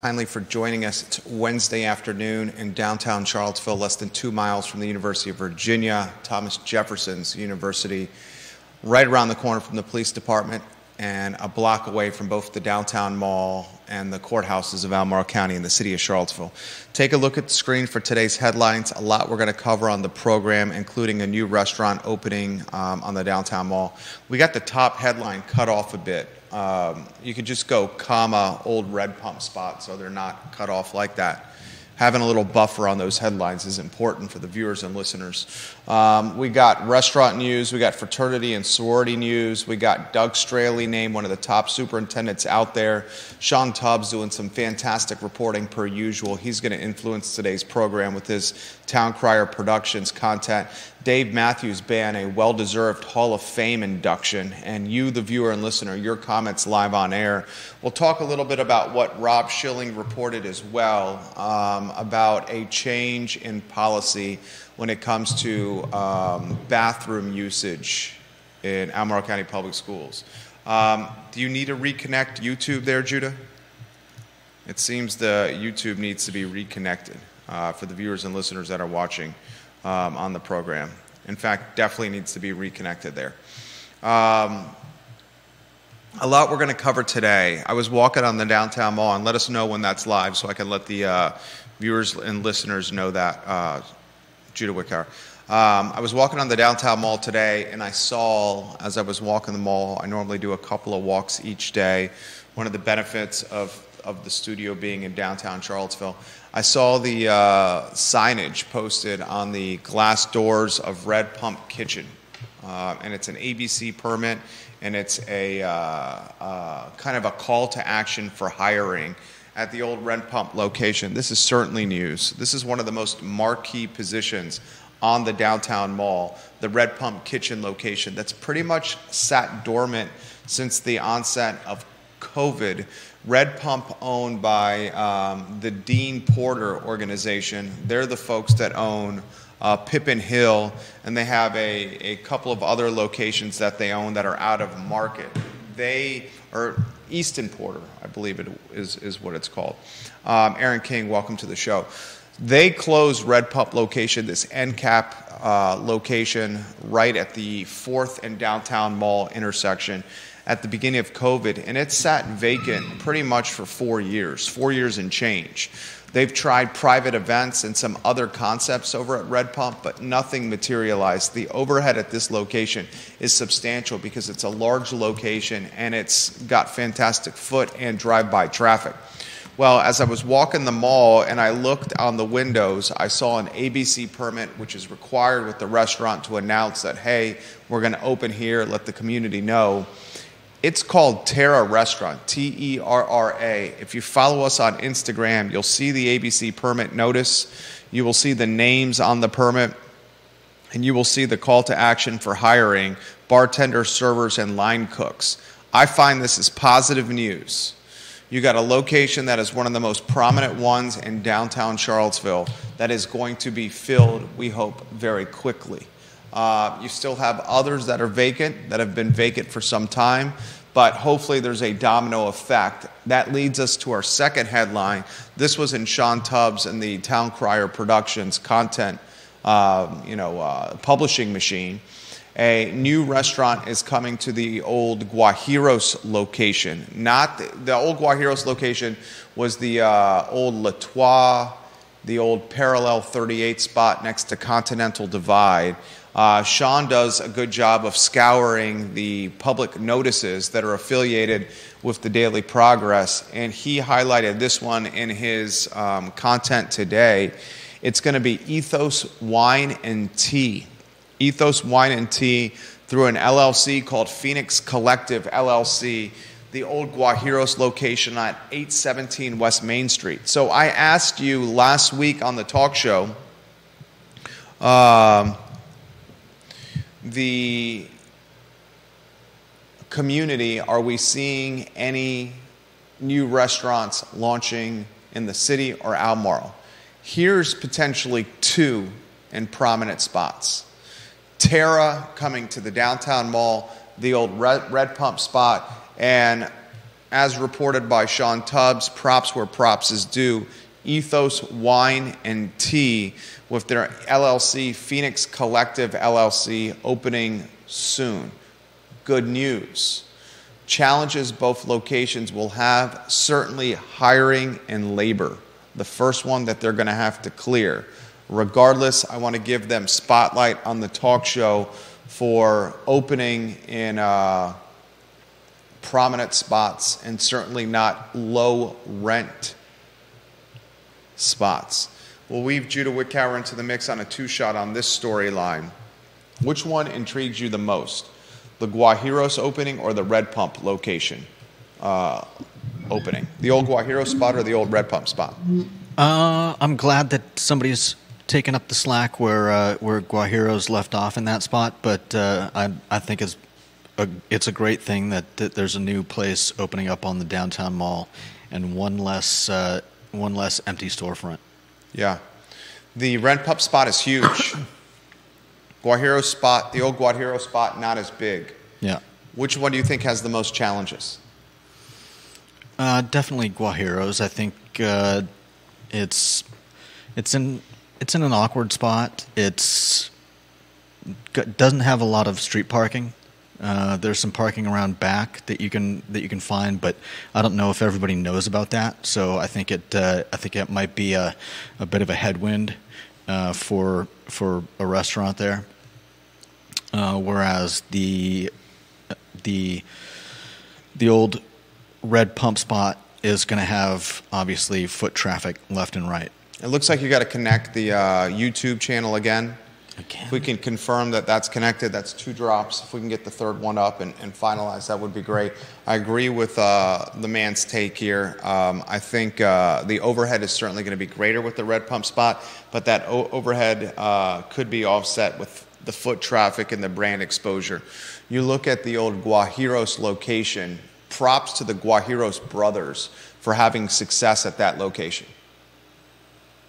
Kindly for joining us. It's Wednesday afternoon in downtown Charlottesville, less than 2 miles from the University of Virginia, Thomas Jefferson's University, right around the corner from the police department and a block away from both the downtown mall and the courthouses of Albemarle County in the city of Charlottesville. Take a look at the screen for today's headlines. A lot we're going to cover on the program, including a new restaurant opening on the downtown mall. We got the top headline cut off a bit. You could just go comma old red pump spot so they're not cut off like that. Having a little buffer on those headlines is important for the viewers and listeners. We got restaurant news, we got fraternity and sorority news, we got Doug Straley named one of the top superintendents out there. Sean Tubbs doing some fantastic reporting per usual. He's going to influence today's program with his Town Crier Productions content. Dave Matthews Band, a well-deserved Hall of Fame induction, and you, the viewer and listener, your comments live on air. We'll talk a little bit about what Rob Schilling reported as well, about a change in policy when it comes to bathroom usage in Albemarle County Public Schools. Do you need to reconnect YouTube there, Judah? It seems the YouTube needs to be reconnected for the viewers and listeners that are watching on the program. In fact, definitely needs to be reconnected there. A lot we're going to cover today. I was walking on the downtown mall, and let us know when that's live so I can let the viewers and listeners know that. Judah Wickar. I was walking on the downtown mall today, and I saw, as I was walking the mall, I normally do a couple of walks each day. One of the benefits of the studio being in downtown Charlottesville, I saw the signage posted on the glass doors of Red Pump Kitchen, and it's an ABC permit, and it's a kind of a call to action for hiring at the old Red Pump location. This is certainly news. This is one of the most marquee positions on the downtown mall, the Red Pump Kitchen location that's pretty much sat dormant since the onset of COVID. Red Pump, owned by the Dean Porter organization. They're the folks that own Pippin Hill, and they have a couple of other locations that they own that are out of market. They are Easton Porter, I believe it is what it's called. Aaron King, welcome to the show. They closed Red Pump location, this end cap location, right at the 4th and Downtown Mall intersection at the beginning of COVID, and it sat vacant pretty much for 4 years and change. They've tried private events and some other concepts over at Red Pump, but nothing materialized. The overhead at this location is substantial because it's a large location and it's got fantastic foot and drive-by traffic. Well, as I was walking the mall and I looked on the windows, I saw an ABC permit, which is required with the restaurant to announce that, hey, we're going to open here, let the community know. It's called Terra Restaurant, Terra. If you follow us on Instagram, you'll see the ABC permit notice. You will see the names on the permit, and you will see the call to action for hiring bartenders, servers, and line cooks. I find this is positive news. You got a location that is one of the most prominent ones in downtown Charlottesville that is going to be filled, we hope, very quickly. You still have others that are vacant, that have been vacant for some time, but hopefully there's a domino effect. That leads us to our second headline. This was in Sean Tubbs and the Town Crier Productions content publishing machine. A new restaurant is coming to the old Guajiros location. Not the old Guajiros location was the old Latois, the old Parallel 38 spot next to Continental Divide. Sean does a good job of scouring the public notices that are affiliated with the Daily Progress, and he highlighted this one in his content today. It's going to be Ethos Wine and Tea. Ethos Wine and Tea through an LLC called Phoenix Collective LLC, the old Guajiros location at 817 West Main Street. So I asked you last week on the talk show, the community, are we seeing any new restaurants launching in the city or Albemarle? Here's potentially 2 in prominent spots. Terra coming to the downtown mall, the old Red Pump spot, and as reported by Sean Tubbs, props where props is due. Ethos Wine and Tea with their LLC, Phoenix Collective LLC, opening soon. Good news. Challenges both locations will have, certainly hiring and labor. The first one that they're going to have to clear. Regardless, I want to give them spotlight on the talk show for opening in prominent spots and certainly not low rent spots. We'll weave Judah Wickower into the mix on a two-shot on this storyline. Which one intrigues you the most? The Guajiros opening or the Red Pump location opening? The old Guajiro spot or the old Red Pump spot? I'm glad that somebody's taken up the slack where Guajiros left off in that spot, but I think it's a great thing that there's a new place opening up on the downtown mall and one less empty storefront. Yeah. The Red Pump spot is huge. Guajiro spot, the old Guajiro spot, not as big. Yeah. Which one do you think has the most challenges? Definitely Guajiros. I think it's in an awkward spot. Doesn't have a lot of street parking. There's some parking around back that you can find, but I don't know if everybody knows about that. So I think it might be a bit of a headwind for a restaurant there. Whereas the old Red Pump spot is going to have obviously foot traffic left and right. It looks like you got to connect the YouTube channel again. If we can confirm that that's connected, that's 2 drops. If we can get the third one up and finalize, that would be great. I agree with the man's take here. I think the overhead is certainly going to be greater with the Red Pump spot, but that overhead could be offset with the foot traffic and the brand exposure. You look at the old Guajiros location, props to the Guajiros brothers for having success at that location.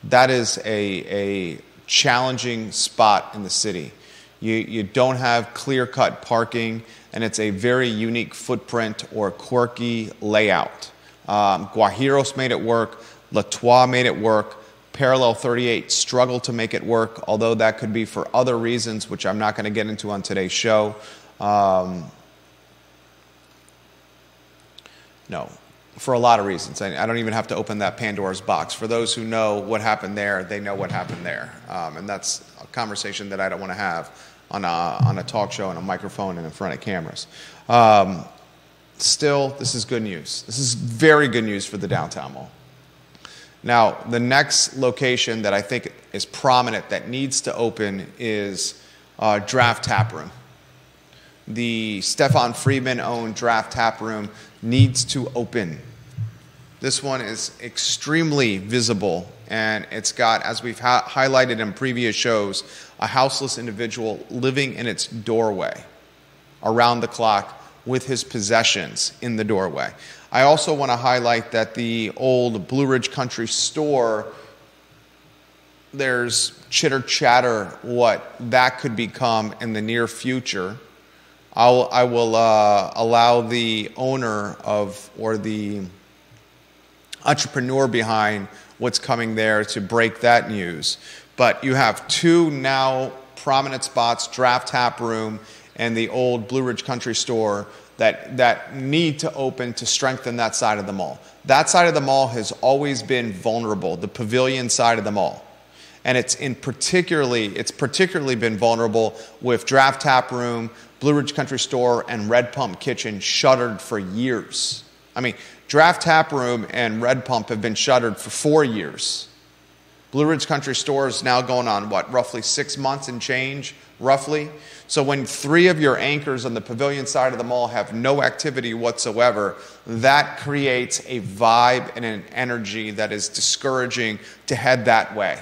That is a challenging spot in the city. You don't have clear-cut parking, and it's a very unique footprint or quirky layout. Guajiros made it work. Latois made it work. Parallel 38 struggled to make it work, although that could be for other reasons, which I'm not going to get into on today's show. No, for a lot of reasons. I don't even have to open that Pandora's box. For those who know what happened there, they know what happened there. And that's a conversation that I don't want to have on a talk show and a microphone and in front of cameras. Still, this is good news. This is very good news for the downtown mall. Now, the next location that I think is prominent that needs to open is Draft Tap Room. The Stefan Friedman-owned Draft Tap Room needs to open. This one is extremely visible, and it's got, as we've highlighted in previous shows, a houseless individual living in its doorway around the clock with his possessions in the doorway. I also want to highlight that the old Blue Ridge Country Store, there's chitter chatter what that could become in the near future. I will allow the owner of, or the entrepreneur behind what's coming there to break that news. But you have 2 now prominent spots, Draft Tap Room and the old Blue Ridge Country Store, that need to open to strengthen that side of the mall. That side of the mall has always been vulnerable, the pavilion side of the mall. And it's particularly been vulnerable with Draft Tap Room, Blue Ridge Country Store, and Red Pump Kitchen shuttered for years. I mean, Draft Tap Room and Red Pump have been shuttered for 4 years. Blue Ridge Country Store is now going on, roughly 6 months and change, roughly? So when 3 of your anchors on the pavilion side of the mall have no activity whatsoever, that creates a vibe and an energy that is discouraging to head that way.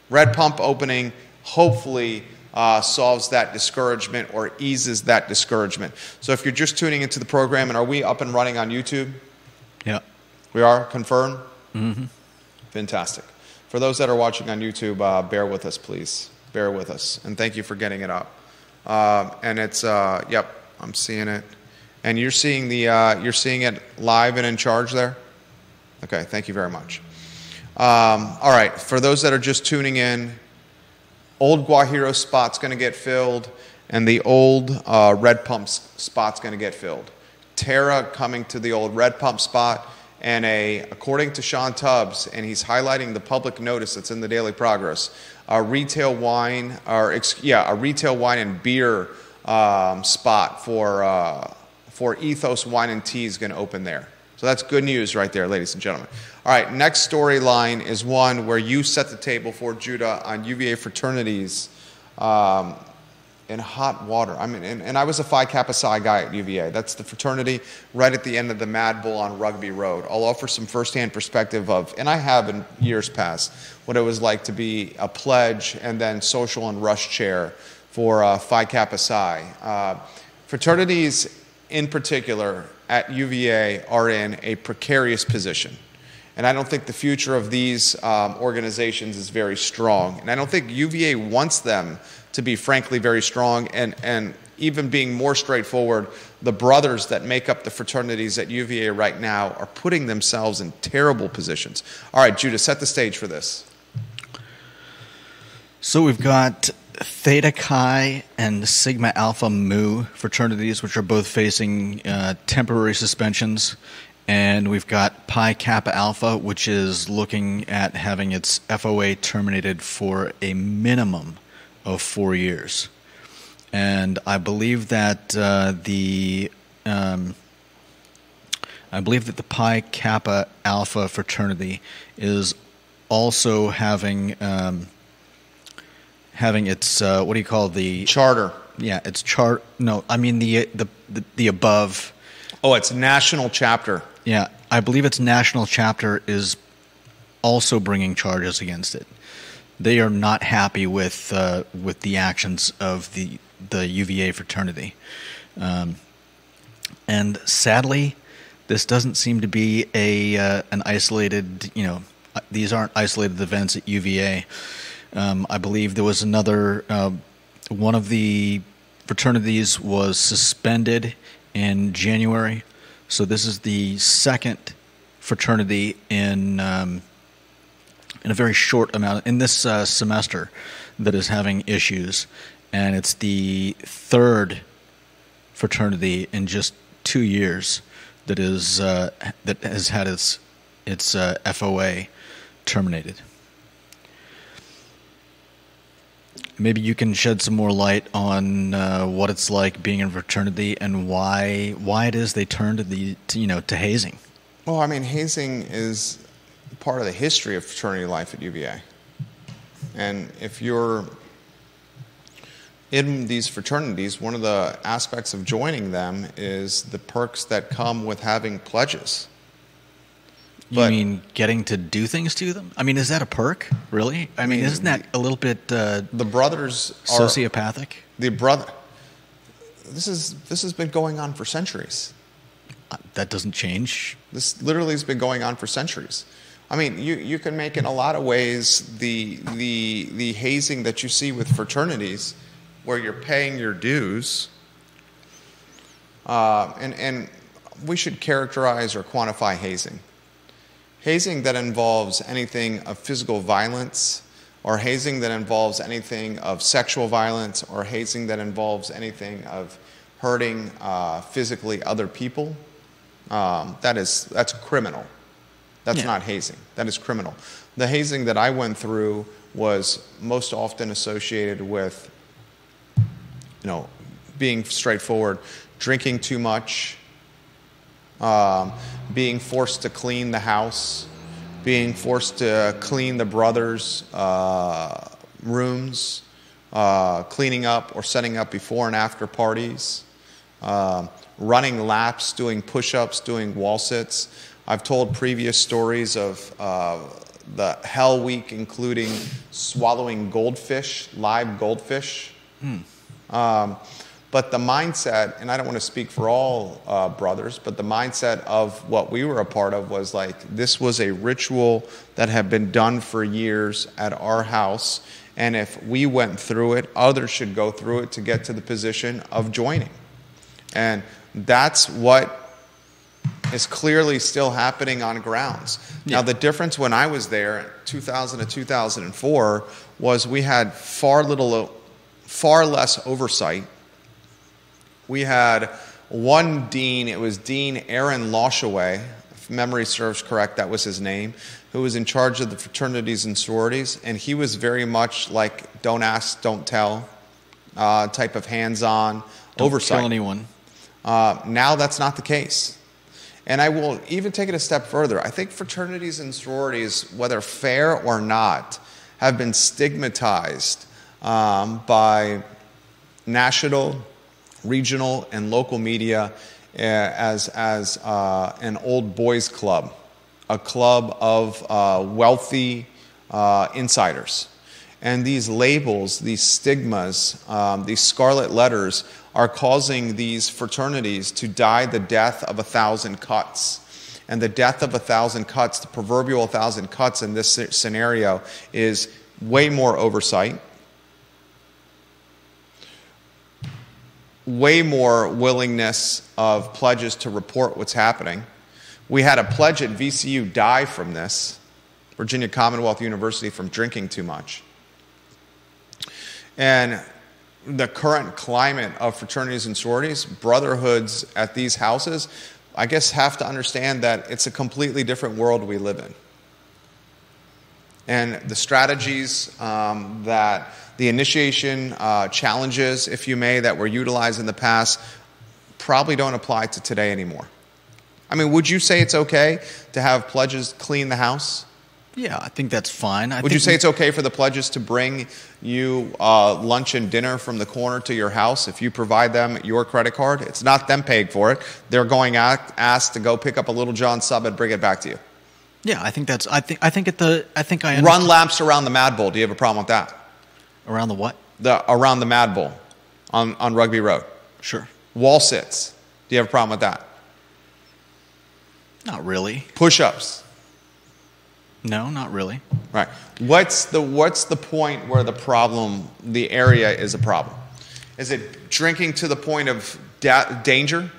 Red Pump opening hopefully solves that discouragement or eases that discouragement. So if you're just tuning into the program, and are we up and running on YouTube? Yeah. We are? Confirmed? Mm-hmm. Fantastic. For those that are watching on YouTube, bear with us, please. Bear with us. And thank you for getting it up. And it's, yep, I'm seeing it. And you're seeing it live and in charge there? Okay, thank you very much. All right, for those that are just tuning in, old Guajiros spot's going to get filled, and the old Red Pump spot's going to get filled. Terra coming to the old Red Pump spot, and according to Sean Tubbs, and he's highlighting the public notice that's in the Daily Progress, a retail wine and beer spot for Ethos Wine and Tea is going to open there. So that's good news right there, ladies and gentlemen. All right, next storyline is one where you set the table for Judah on UVA fraternities in hot water. I mean, and I was a Phi Kappa Psi guy at UVA. That's the fraternity right at the end of the Mad Bull on Rugby Road. I'll offer some firsthand perspective of, and I have in years past, what it was like to be a pledge and then social and rush chair for Phi Kappa Psi. Fraternities in particular at UVA are in a precarious position. And I don't think the future of these organizations is very strong. And I don't think UVA wants them to be, frankly, very strong. And even being more straightforward, the brothers that make up the fraternities at UVA right now are putting themselves in terrible positions. All right, Judah, set the stage for this. So we've got Theta Chi and Sigma Alpha Mu fraternities, which are both facing temporary suspensions. And we've got Pi Kappa Alpha, which is looking at having its FOA terminated for a minimum of 4 years. And I believe that the Pi Kappa Alpha fraternity is also having its what do you call the charter? Yeah, it's chart. No, I mean the above. Oh, it's national chapter. Yeah, I believe its national chapter is also bringing charges against it. They are not happy with the actions of the UVA fraternity, and sadly, this doesn't seem to be an isolated. These aren't isolated events at UVA. I believe there was another one of the fraternities was suspended in January. So this is the second fraternity in a very short amount in this semester that is having issues, and it's the third fraternity in just 2 years that has had its FOA terminated. Maybe you can shed some more light on what it's like being in a fraternity and why it is they turn to hazing. Well, I mean, hazing is part of the history of fraternity life at UVA. And if you're in these fraternities, one of the aspects of joining them is the perks that come with having pledges. You mean getting to do things to them? I mean, is that a perk, really? I mean, isn't that a little bit the brothers sociopathic? This has been going on for centuries. That doesn't change. This literally has been going on for centuries. I mean, you can make in a lot of ways the hazing that you see with fraternities, where you're paying your dues, and we should characterize or quantify hazing. Hazing that involves anything of physical violence, or hazing that involves anything of sexual violence, or hazing that involves anything of hurting physically other people, that's criminal. That's not hazing. That is criminal. The hazing that I went through was most often associated with, being straightforward, drinking too much, being forced to clean the house, being forced to clean the brothers' rooms, cleaning up or setting up before and after parties, running laps, doing push-ups, doing wall sits. I've told previous stories of the Hell Week, including swallowing goldfish, live goldfish. But the mindset, and I don't want to speak for all brothers, but the mindset of what we were a part of was like, this was a ritual that had been done for years at our house, and if we went through it, others should go through it to get to the position of joining. And that's what is clearly still happening on grounds. Yeah. Now, the difference when I was there, 2000 to 2004, was we had far less oversight. We had one dean, it was Dean Aaron Lashaway, if memory serves correct, that was his name, who was in charge of the fraternities and sororities, and he was very much like don't ask, don't tell type of hands-on oversight. Don't kill anyone. Now that's not the case. And I will even take it a step further. I think fraternities and sororities, whether fair or not, have been stigmatized by national, regional, and local media as an old boys club, a club of wealthy insiders. And these labels, these stigmas, these scarlet letters are causing these fraternities to die the death of 1,000 cuts. And the death of 1,000 cuts, the proverbial 1,000 cuts in this scenario, is way more oversight, way more willingness of pledges to report what's happening. We had a pledge at VCU die from this, Virginia Commonwealth University, from drinking too much. And the current climate of fraternities and sororities, brotherhoods at these houses, I guess have to understand that it's a completely different world we live in. And the strategies that the initiation challenges, if you may, that were utilized in the past probably don't apply to today anymore. I mean, would you say it's okay to have pledges clean the house? Yeah, I think that's fine. Would you say it's okay for the pledges to bring you lunch and dinner from the corner to your house if you provide them your credit card? It's not them paying for it. They're going asked to go pick up a Little John sub and bring it back to you. Yeah, I think that's. I think I understand. Run laps around the Mad Bull. Do you have a problem with that? Around the what? Around the Mad Bull on Rugby Road. Sure. Wall sits. Do you have a problem with that? Not really. Push-ups. No, not really. Right. What's the point where the area is a problem? Is it drinking to the point of danger?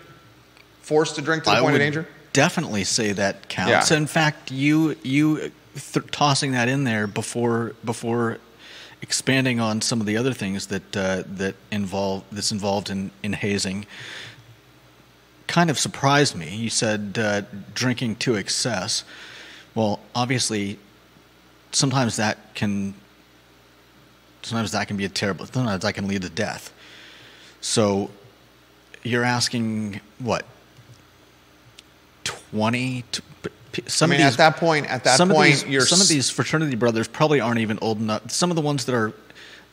Forced to drink to the point of danger? Definitely say that counts. Yeah. In fact, you tossing that in there before expanding on some of the other things that's involved in hazing kind of surprised me. You said drinking to excess. Well, obviously, sometimes that can be a terrible. Sometimes that can lead to death. So, you're asking what? 20? Some of these, at that point, some of these fraternity brothers probably aren't even old enough. Some of the ones that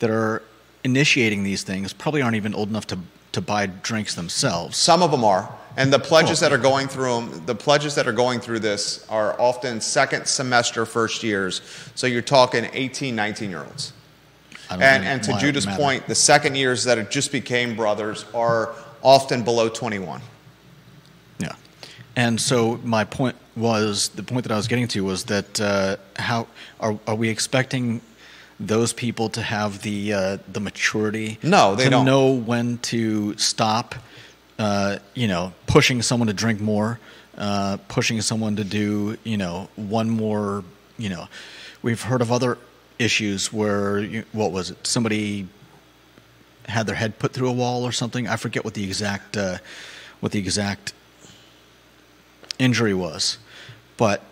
are initiating these things probably aren't even old enough to buy drinks themselves. Some of them are. And the pledges that are going through them, the pledges that are going through this are often second semester first years. So you're talking 18, 19-year-olds. And to Judah's point, the second years that it just became brothers are often below 21. Yeah. And so the point that I was getting to was that how are we expecting those people to have the maturity No, they don't. to know when to stop pushing someone to drink more, pushing someone to do, one more, we've heard of other issues where, what was it? Somebody had their head put through a wall or something. I forget what the exact injury was, but,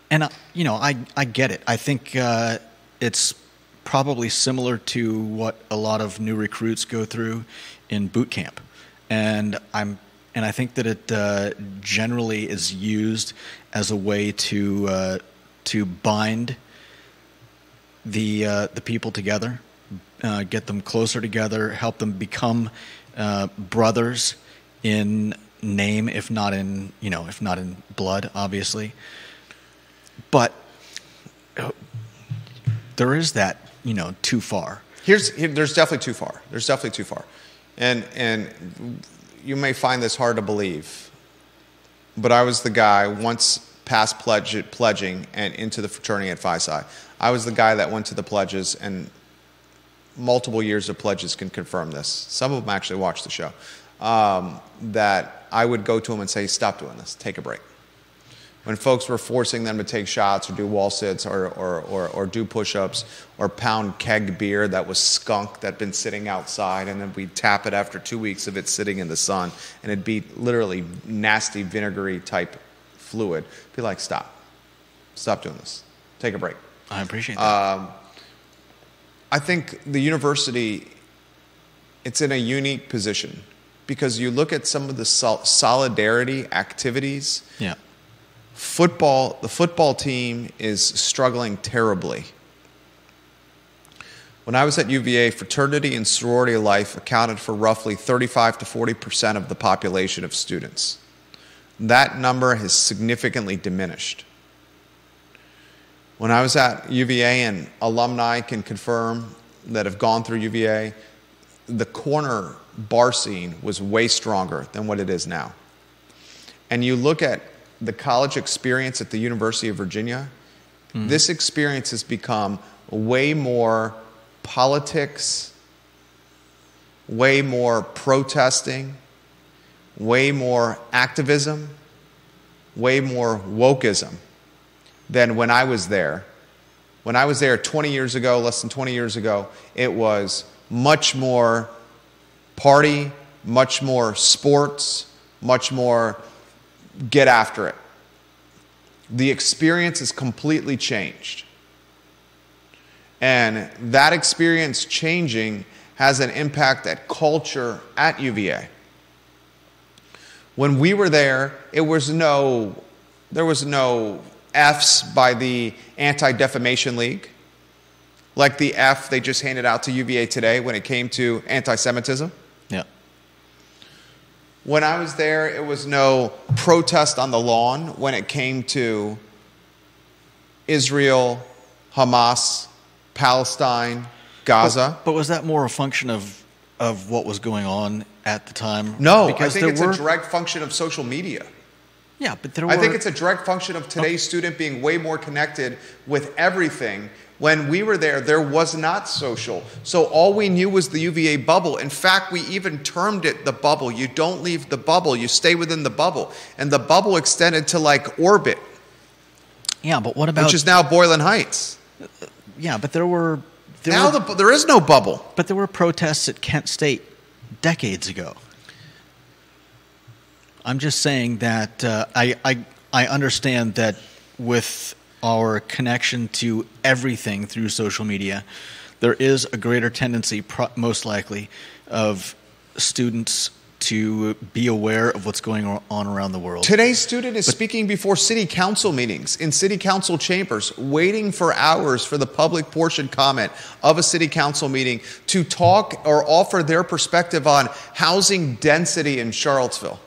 and I get it. I think it's probably similar to what a lot of new recruits go through in boot camp. And I think that it generally is used as a way to bind the people together, get them closer together, help them become brothers in name, if not in blood, obviously. But there is that too far. There's definitely too far. There's definitely too far. And you may find this hard to believe, but I was the guy once past pledging and into the fraternity at Phi Psi. I was the guy that went to the pledges, and multiple years of pledges can confirm this. Some of them actually watch the show. that I would go to them and say, stop doing this, take a break. When folks were forcing them to take shots or do wall sits or do push-ups or pound keg beer that was skunk that had been sitting outside, and then we'd tap it after 2 weeks of it sitting in the sun, and it'd be literally nasty vinegary type fluid. Be like, stop doing this, take a break. I appreciate that. I think the university, it's in a unique position because you look at some of the solidarity activities. Yeah. The football team is struggling terribly. When I was at UVA, fraternity and sorority life accounted for roughly 35 to 40% of the population of students. That number has significantly diminished. When I was at UVA, and alumni can confirm that have gone through UVA, the corner bar scene was way stronger than what it is now. And you look at the college experience at the University of Virginia, this experience has become way more politics, way more protesting, way more activism, way more wokeism than when I was there. When I was there 20 years ago, less than 20 years ago, it was much more party, much more sports, much more get after it. The experience is completely changed. And that experience changing has an impact at culture at UVA. When we were there, there was no F's by the Anti-Defamation League, like the F they just handed out to UVA today when it came to anti-Semitism. Yeah. When I was there, it was no protest on the lawn when it came to Israel, Hamas, Palestine, Gaza. But was that more a function of what was going on at the time? No, because I think it's a direct function of social media. Yeah, but I think it's a direct function of today's student being way more connected with everything. When we were there, there was not social. So all we knew was the UVA bubble. In fact, we even termed it the bubble. You don't leave the bubble. You stay within the bubble. And the bubble extended to like orbit. Yeah, but what about... Which is now Boylan Heights. Yeah, but there is no bubble. But there were protests at Kent State decades ago. I'm just saying that I understand that with our connection to everything through social media, there is a greater tendency, most likely, of students to be aware of what's going on around the world. Today's student is speaking before city council meetings, in city council chambers, waiting for hours for the public portion comment of a city council meeting to talk or offer their perspective on housing density in Charlottesville.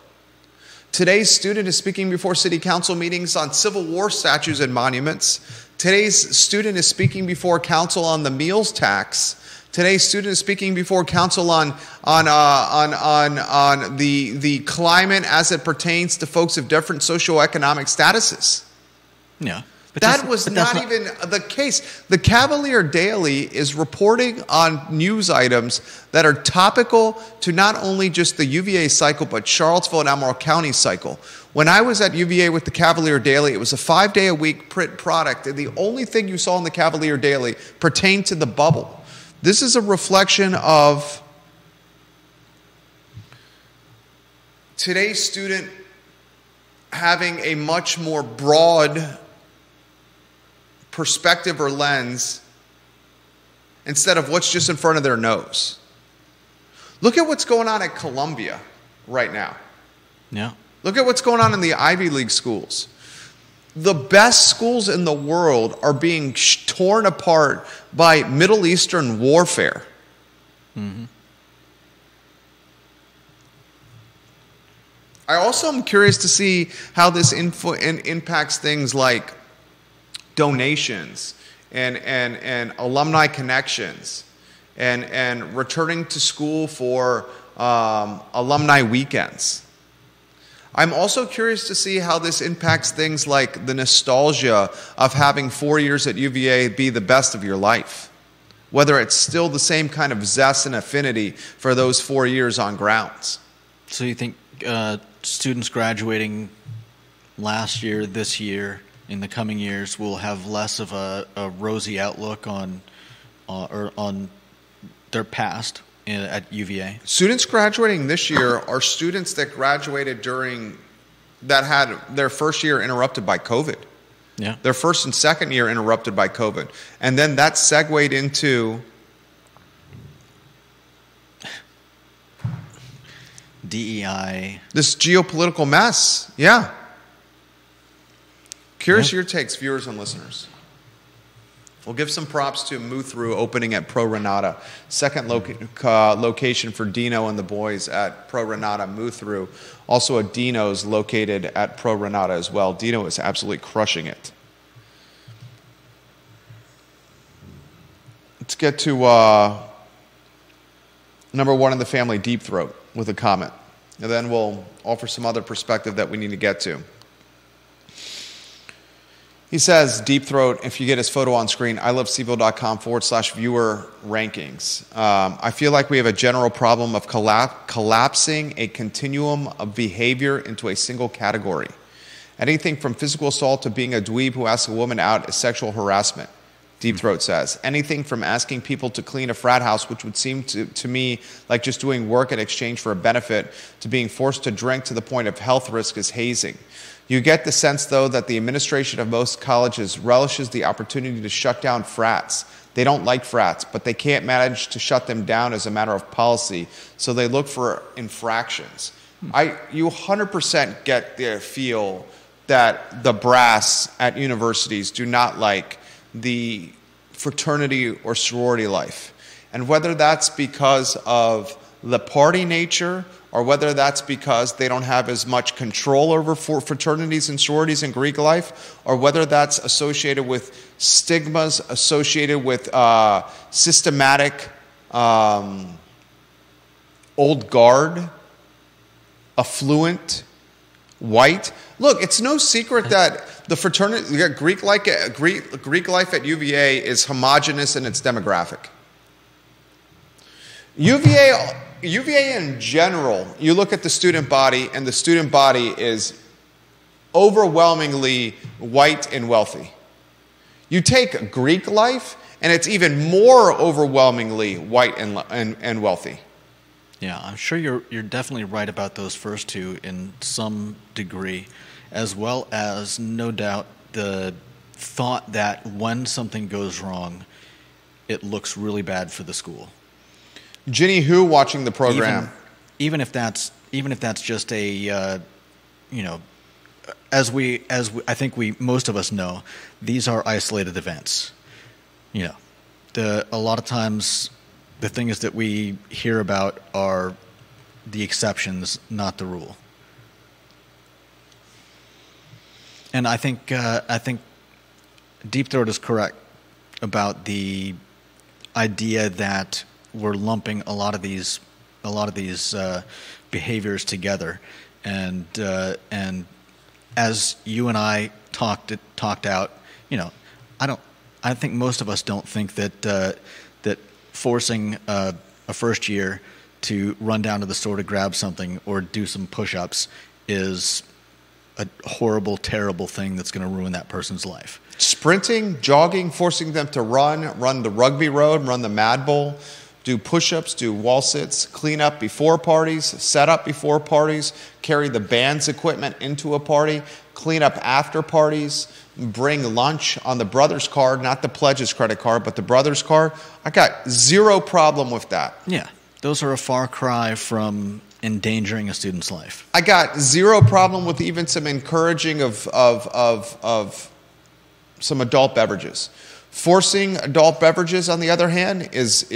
Today's student is speaking before city council meetings on Civil War statues and monuments. Today's student is speaking before council on the meals tax. Today's student is speaking before council on the climate as it pertains to folks of different socioeconomic statuses. Yeah. But that was not even the case. The Cavalier Daily is reporting on news items that are topical to not only just the UVA cycle, but Charlottesville and Albemarle County cycle. When I was at UVA with the Cavalier Daily, it was a 5-day-a-week print product, and the only thing you saw in the Cavalier Daily pertained to the bubble. This is a reflection of today's student having a much more broad perspective or lens instead of what's just in front of their nose. Look at what's going on at Columbia right now. Yeah. Look at what's going on in the Ivy League schools. The best schools in the world are being torn apart by Middle Eastern warfare. Mm-hmm. I also am curious to see how this impacts things like donations and alumni connections and returning to school for alumni weekends. I'm also curious to see how this impacts things like the nostalgia of having 4 years at UVA be the best of your life. Whether it's still the same kind of zest and affinity for those 4 years on grounds. So you think students graduating last year, this year, in the coming years will have less of a rosy outlook on their past at UVA? Students graduating this year are students that graduated that had their first year interrupted by COVID. Yeah. Their first and second year interrupted by COVID. And then that segued into DEI. This geopolitical mess. Yeah. Curious your takes, viewers and listeners. We'll give some props to Muthru opening at Pro Renata. Second location for Dino and the boys at Pro Renata, Muthru. Also a Dino's located at Pro Renata as well. Dino is absolutely crushing it. Let's get to number one in the family, Deep Throat, with a comment. And then we'll offer some other perspective that we need to get to. He says, Deep Throat, if you get his photo on screen, ilovecville.com/viewer rankings. I feel like we have a general problem of collapsing a continuum of behavior into a single category. Anything from physical assault to being a dweeb who asks a woman out is sexual harassment, Deep Throat says. Anything from asking people to clean a frat house, which would seem to me like just doing work in exchange for a benefit, to being forced to drink to the point of health risk is hazing. You get the sense, though, that the administration of most colleges relishes the opportunity to shut down frats. They don't like frats, but they can't manage to shut them down as a matter of policy, so they look for infractions. You 100% get the feel that the brass at universities do not like the fraternity or sorority life. And whether that's because of the party nature, or whether that's because they don't have as much control over fraternities and sororities in Greek life, or whether that's associated with stigmas, associated with systematic old guard, affluent, white. Look, it's no secret that the fraternity, Greek life at UVA is homogenous in its demographic. UVA in general, you look at the student body, and the student body is overwhelmingly white and wealthy. You take Greek life, and it's even more overwhelmingly white and wealthy. Yeah, I'm sure you're definitely right about those first two in some degree, as well as no doubt the thought that when something goes wrong, it looks really bad for the school. Ginny Who watching the program. Even if that's just a as I think most of us know, these are isolated events. A lot of times the things that we hear about are the exceptions, not the rule. And I think Deep Throat is correct about the idea that we're lumping a lot of these behaviors together, and as you and I talked out, I think most of us don't think that forcing a first year to run down to the store to grab something or do some push-ups is a horrible, terrible thing that's going to ruin that person's life. Sprinting, jogging, forcing them to run the rugby road, run the Mad Bowl, do push-ups, do wall sits, clean up before parties, set up before parties, carry the band's equipment into a party, clean up after parties, bring lunch on the brother's card, not the pledge's credit card, but the brother's card. I got zero problem with that. Yeah, those are a far cry from endangering a student's life. I got zero problem with even some encouraging of some adult beverages. Forcing adult beverages, on the other hand, is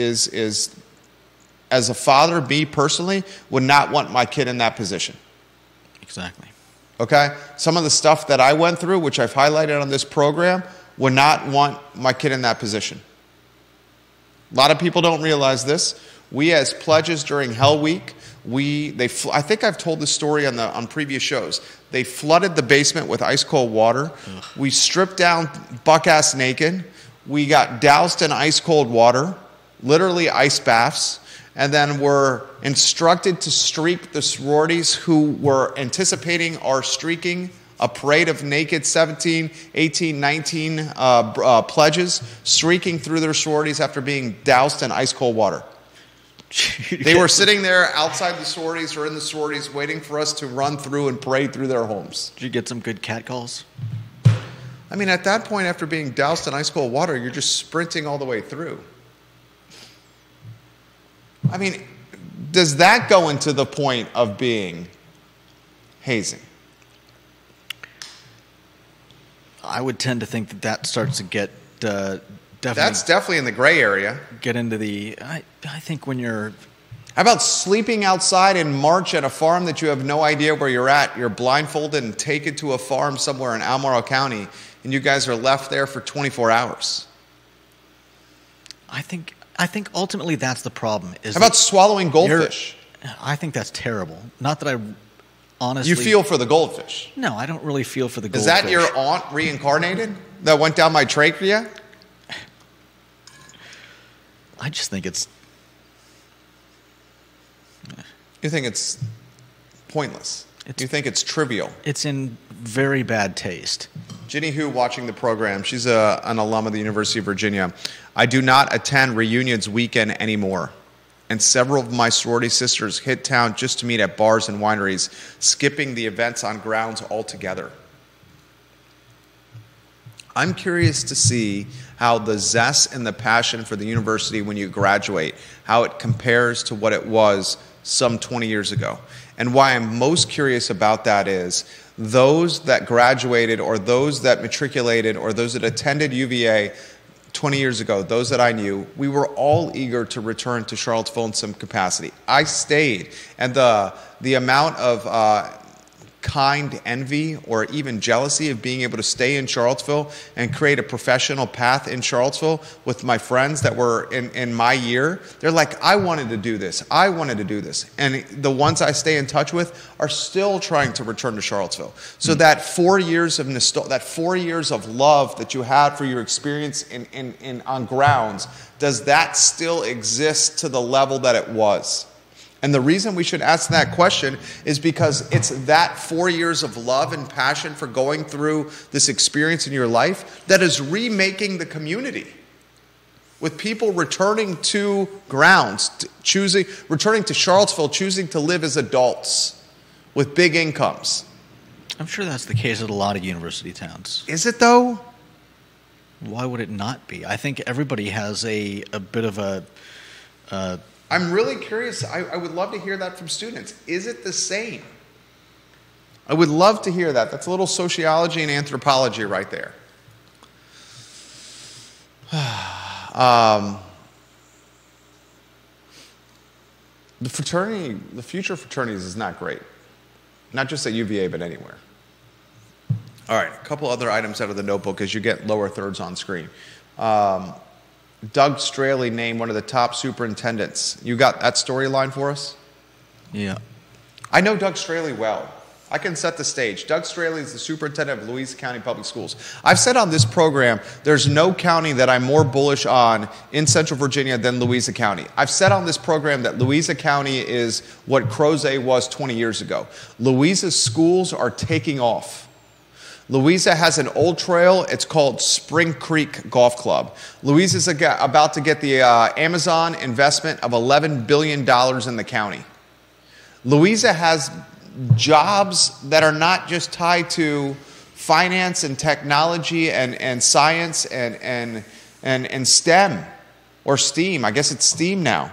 as a father, me personally, would not want my kid in that position. Exactly. Okay? Some of the stuff that I went through, which I've highlighted on this program, would not want my kid in that position. A lot of people don't realize this. We, as pledges during Hell Week, I think I've told this story on previous shows. They flooded the basement with ice cold water. Ugh. We stripped down buck-ass naked. We got doused in ice cold water, literally ice baths, and then were instructed to streak the sororities who were anticipating our streaking a parade of naked 17, 18, 19 pledges streaking through their sororities after being doused in ice cold water. They were sitting there outside the sororities or in the sororities waiting for us to run through and parade through their homes. Did you get some good catcalls? I mean, at that point, after being doused in ice cold water, you're just sprinting all the way through. I mean, does that go into the point of being hazing? I would tend to think that that starts to get definitely. That's definitely in the gray area. Get into the. I think when you're. How about sleeping outside in March at a farm that you have no idea where you're at? You're blindfolded and taken to a farm somewhere in Albemarle County, and you guys are left there for 24 hours. I think ultimately that's the problem. How about swallowing goldfish? I think that's terrible. Not that I honestly. You feel for the goldfish? No, I don't really feel for the goldfish. Is that your aunt reincarnated that went down my trachea? I just think it's. You think it's pointless? You think it's trivial? It's in very bad taste. Ginny Hu watching the program. She's an alum of the University of Virginia. I do not attend reunions weekend anymore. And several of my sorority sisters hit town just to meet at bars and wineries, skipping the events on grounds altogether. I'm curious to see how the zest and the passion for the university when you graduate, how it compares to what it was some 20 years ago. And why I'm most curious about that is those that graduated or those that matriculated or those that attended UVA 20 years ago, those that I knew, we were all eager to return to Charlottesville in some capacity. I stayed, and the amount of kind envy or even jealousy of being able to stay in Charlottesville and create a professional path in Charlottesville with my friends that were in my year, they're like, I wanted to do this. I wanted to do this. And the ones I stay in touch with are still trying to return to Charlottesville. So that 4 years of that 4 years of love that you had for your experience on grounds, does that still exist to the level that it was? And the reason we should ask that question is because it's that 4 years of love and passion for going through this experience in your life that is remaking the community. With people returning to grounds, returning to Charlottesville, choosing to live as adults with big incomes. I'm sure that's the case at a lot of university towns. Is it though? Why would it not be? I think everybody has a bit of a... I'm really curious. I would love to hear that from students. Is it the same? I would love to hear that. That's a little sociology and anthropology right there. The future of fraternities is not great. Not just at UVA, but anywhere. All right, a couple other items out of the notebook as you get lower thirds on screen. Doug Straley named one of the top superintendents. You got that storyline for us? Yeah. I know Doug Straley well. I can set the stage. Doug Straley is the superintendent of Louisa County Public Schools. I've said on this program, there's no county that I'm more bullish on in Central Virginia than Louisa County. I've said on this program that Louisa County is what Crozet was 20 years ago. Louisa's schools are taking off. Louisa has an old trail. It's called Spring Creek Golf Club. Louisa's about to get the Amazon investment of $11 billion in the county. Louisa has jobs that are not just tied to finance and technology and science and STEM or STEAM. I guess it's STEAM now.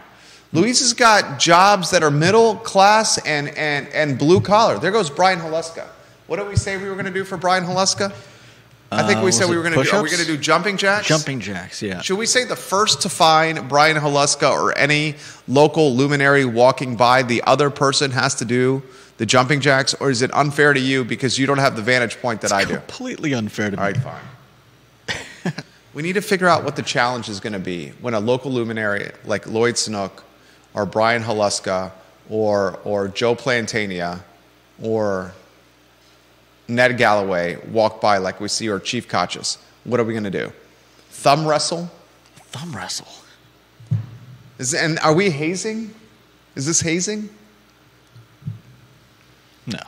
Louisa's got jobs that are middle class and blue collar. There goes Brian Haluska. What did we say we were going to do for Brian Haluska? I think we said we were going to do. Are we going to do jumping jacks? Jumping jacks, yeah. Should we say the first to find Brian Haluska or any local luminary walking by, the other person has to do the jumping jacks? Or is it unfair to you because you don't have the vantage point that I do? Completely unfair to me. All right, fine. We need to figure out what the challenge is going to be when a local luminary like Lloyd Snook or Brian Haluska or Joe Plantania or Ned Galloway walk by like we see, or Chief Kachas. What are we going to do? Thumb wrestle? Thumb wrestle. And are we hazing? Is this hazing? No.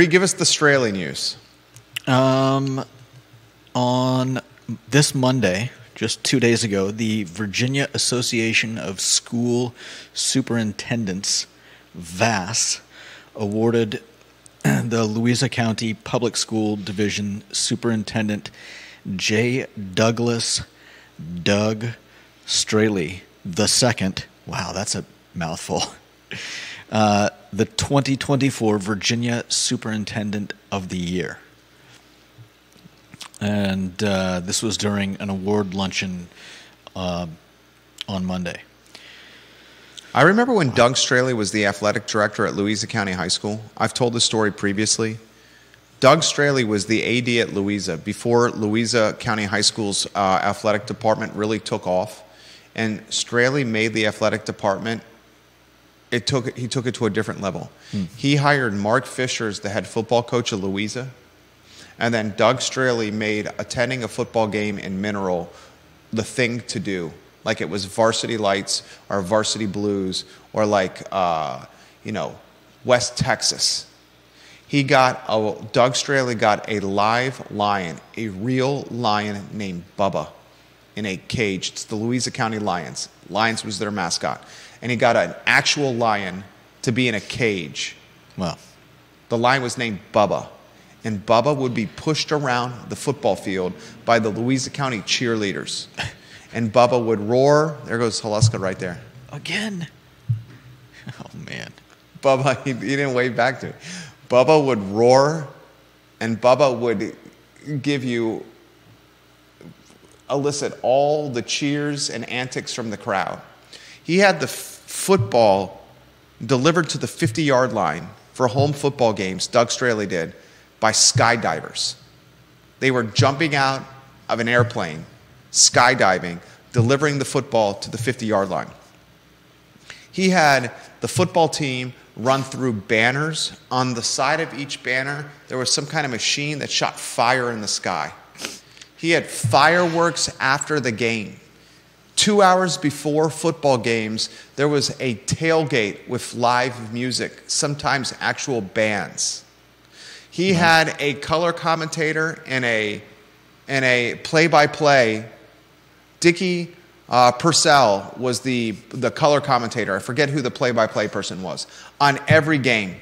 Give us the Straley news. On this Monday, just 2 days ago, the Virginia Association of School Superintendents, VAS, awarded the Louisa County Public School Division Superintendent J. Douglas Doug Straley II. Wow, that's a mouthful. The 2024 Virginia Superintendent of the Year. And this was during an award luncheon on Monday. I remember when Doug Straley was the athletic director at Louisa County High School. I've told this story previously. Doug Straley was the AD at Louisa before Louisa County High School's athletic department really took off. And Straley made the athletic department, he took it to a different level. He hired Mark Fisher as the head football coach of Louisa. And then Doug Straley made attending a football game in Mineral the thing to do. Like it was Varsity Lights or Varsity Blues or like, West Texas. Doug Straley got a live lion, a real lion named Bubba in a cage. It's the Louisa County Lions. Lions was their mascot. And he got an actual lion to be in a cage. Wow. The lion was named Bubba. And Bubba would be pushed around the football field by the Louisa County cheerleaders. And Bubba would roar. There goes Haluska right there. Again. Oh, man. Bubba, he didn't wave back to me. Bubba would roar, and Bubba would elicit all the cheers and antics from the crowd. He had the football delivered to the 50-yard line for home football games, Doug Straley did, by skydivers. They were jumping out of an airplane, skydiving, delivering the football to the 50-yard line. He had the football team run through banners. On the side of each banner, there was some kind of machine that shot fire in the sky. He had fireworks after the game. 2 hours before football games, there was a tailgate with live music, sometimes actual bands. He had a color commentator and a play-by-play. Dickie Purcell was the color commentator. I forget who the play-by-play person was. On every game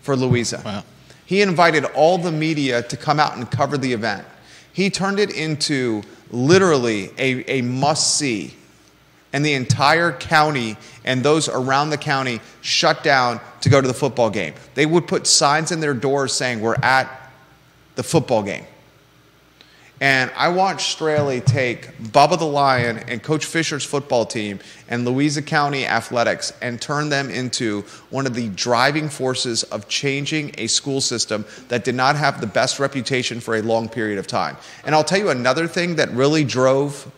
for Louisa. Wow. He invited all the media to come out and cover the event. He turned it into literally a must-see. And the entire county and those around the county shut down to go to the football game. They would put signs in their doors saying, "We're at the football game." And I watched Straley take Bubba the Lion and Coach Fisher's football team and Louisa County Athletics and turn them into one of the driving forces of changing a school system that did not have the best reputation for a long period of time. And I'll tell you another thing that really drove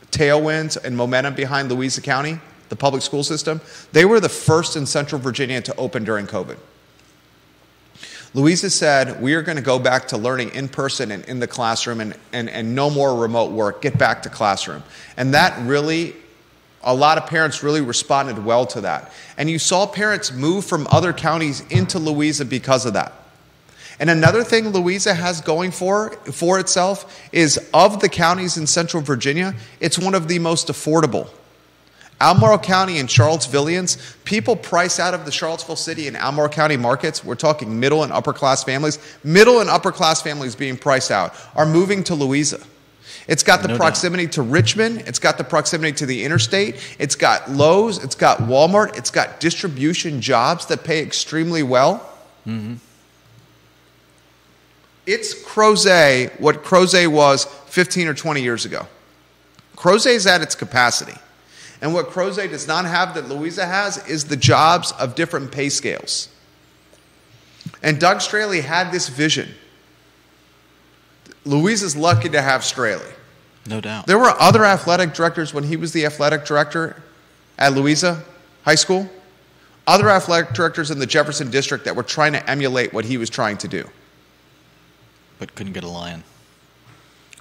tailwinds and momentum behind Louisa County, the public school system. They were the first in Central Virginia to open during COVID. Louisa said, we are going to go back to learning in person and in the classroom and no more remote work. Get back to classroom. And that really, a lot of parents really responded well to that. And you saw parents move from other counties into Louisa because of that. And another thing Louisa has going for itself is of the counties in Central Virginia, it's one of the most affordable. Albemarle County and Charlottesvillians, people price out of the Charlottesville City and Albemarle County markets. We're talking middle and upper class families. Middle and upper class families being priced out are moving to Louisa. It's got the proximity to Richmond. It's got the proximity to the interstate. It's got Lowe's. It's got Walmart. It's got distribution jobs that pay extremely well. Mm-hmm. It's Crozet what Crozet was 15 or 20 years ago. Crozet is at its capacity. And what Crozet does not have that Louisa has is the jobs of different pay scales. And Doug Straley had this vision. Louisa's lucky to have Straley. No doubt. There were other athletic directors when he was the athletic director at Louisa High School. Other athletic directors in the Jefferson District that were trying to emulate what he was trying to do. But couldn't get a lion.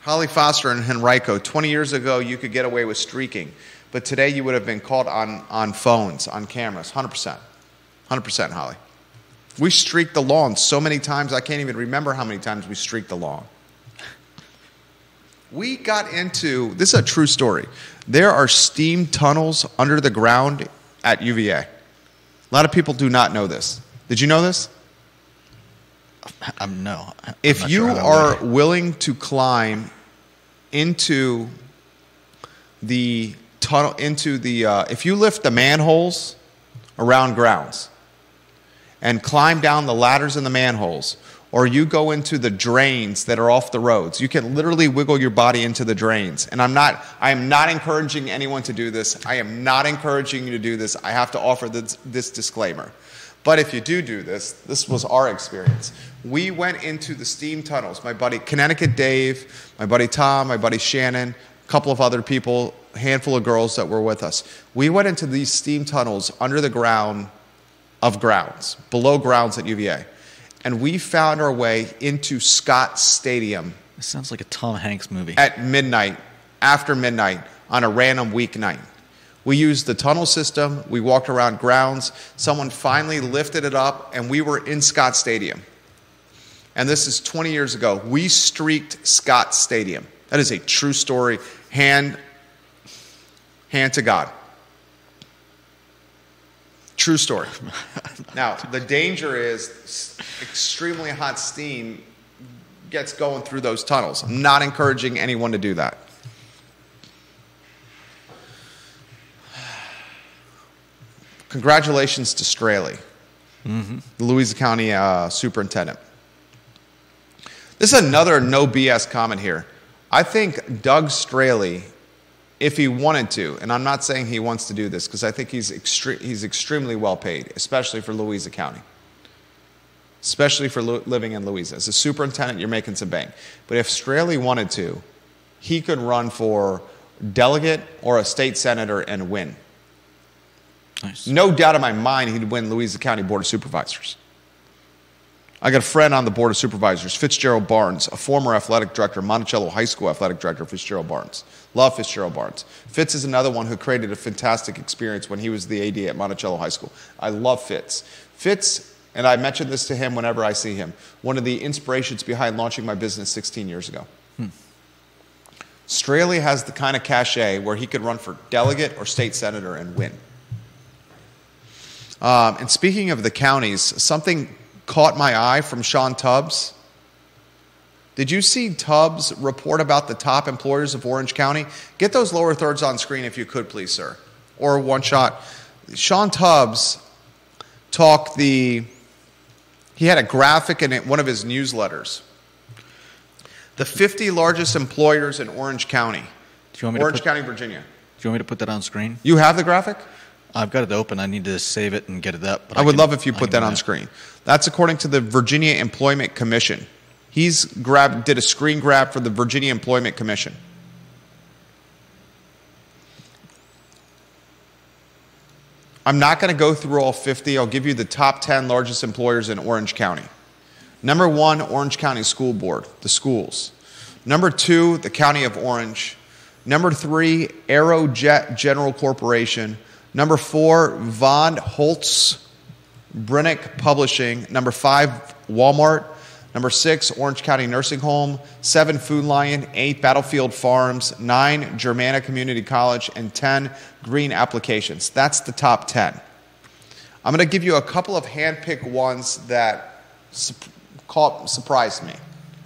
Holly Foster and Henrico, 20 years ago, you could get away with streaking. But today, you would have been caught on phones, on cameras, 100%. 100%, Holly. We streaked the lawn so many times, I can't even remember how many times we streaked the lawn. We got into, this is a true story. There are steam tunnels under the ground at UVA. A lot of people do not know this. Did you know this? No. If you are willing to climb into the tunnel, if you lift the manholes around grounds and climb down the ladders in the manholes, or you go into the drains that are off the roads, you can literally wiggle your body into the drains. And I am not encouraging anyone to do this. I am not encouraging you to do this. I have to offer this disclaimer. But if you do this, this was our experience. We went into the steam tunnels. My buddy Connecticut Dave, my buddy Tom, my buddy Shannon, a couple of other people, a handful of girls that were with us. We went into these steam tunnels under the ground of grounds, below grounds at UVA. And we found our way into Scott Stadium. This sounds like a Tom Hanks movie. At midnight, after midnight, on a random weeknight. We used the tunnel system. We walked around grounds. Someone finally lifted it up, and we were in Scott Stadium. And this is 20 years ago. We streaked Scott Stadium. That is a true story. Hand to God. True story. Now, the danger is extremely hot steam gets going through those tunnels. I'm not encouraging anyone to do that. Congratulations to Straley, the Louisa County Superintendent. This is another no BS comment here. I think Doug Straley, if he wanted to, and I'm not saying he wants to do this because I think he's extremely well paid, especially for Louisa County, especially for living in Louisa. As a superintendent, you're making some bank. But if Straley wanted to, he could run for delegate or a state senator and win. Nice. No doubt in my mind he'd win Louisa County Board of Supervisors. I got a friend on the Board of Supervisors, Fitzgerald Barnes, a former athletic director, Monticello High School athletic director, Fitzgerald Barnes. Love Fitzgerald Barnes. Fitz is another one who created a fantastic experience when he was the AD at Monticello High School. I love Fitz. Fitz, and I mention this to him whenever I see him, one of the inspirations behind launching my business 16 years ago. Straley has the kind of cachet where he could run for delegate or state senator and win. And speaking of the counties, something caught my eye from Sean Tubbs. Did you see Tubbs report about the top employers of Orange County? Get those lower thirds on screen if you could, please, sir. Or one shot. Sean Tubbs he had a graphic in one of his newsletters. The 50 largest employers in Orange County. Orange County, Virginia. Do you want me to put that on screen? You have the graphic? I've got it open. I need to save it and get it up. I would love if you put that on screen. That's according to the Virginia Employment Commission. He's did a screen grab for the Virginia Employment Commission. I'm not going to go through all 50. I'll give you the top 10 largest employers in Orange County. Number 1, Orange County School Board, the schools. Number 2, the County of Orange. Number 3, Aerojet General Corporation. Number 4, Von Holtz Brennick Publishing. Number 5, Walmart. Number 6, Orange County Nursing Home. 7, Food Lion. 8, Battlefield Farms. 9, Germanna Community College. And 10, Green Applications. That's the top 10. I'm going to give you a couple of hand-picked ones that surprised me.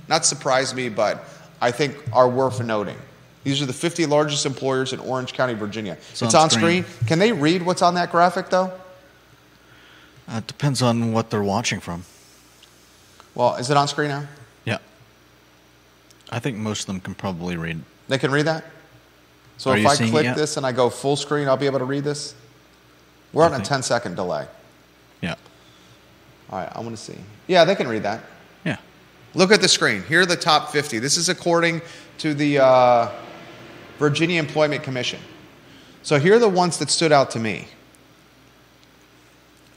Not surprised me, but I think are worth noting. These are the 50 largest employers in Orange County, Virginia. It's on screen. Can they read what's on that graphic, though? It depends on what they're watching from. Well, is it on screen now? Yeah. I think most of them can probably read. They can read that? So if I click this and I go full screen, I'll be able to read this? We're on a 10-second delay. Yeah. All right, I want to see. Yeah, they can read that. Yeah. Look at the screen. Here are the top 50. This is according to the Virginia Employment Commission. So here are the ones that stood out to me.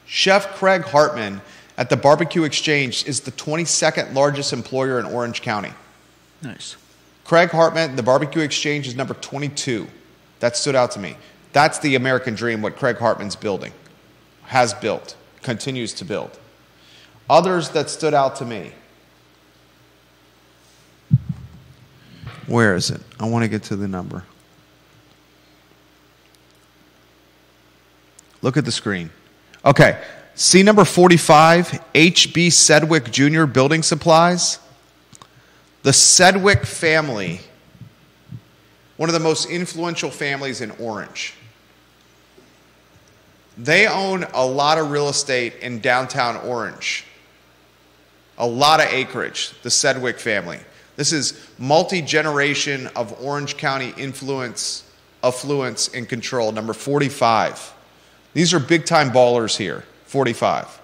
Chef Craig Hartman at the Barbecue Exchange is the 22nd largest employer in Orange County. Nice. Craig Hartman, the Barbecue Exchange, is number 22. That stood out to me. That's the American dream, what Craig Hartman's building, has built, continues to build. Others that stood out to me. Where is it? I want to get to the number. Look at the screen. Okay. See number 45, H.B. Sedgwick Jr. Building Supplies. The Sedgwick family, one of the most influential families in Orange. They own a lot of real estate in downtown Orange. A lot of acreage, the Sedgwick family. This is multi-generation of Orange County influence, affluence, and control. Number 45. These are big-time ballers here. 45.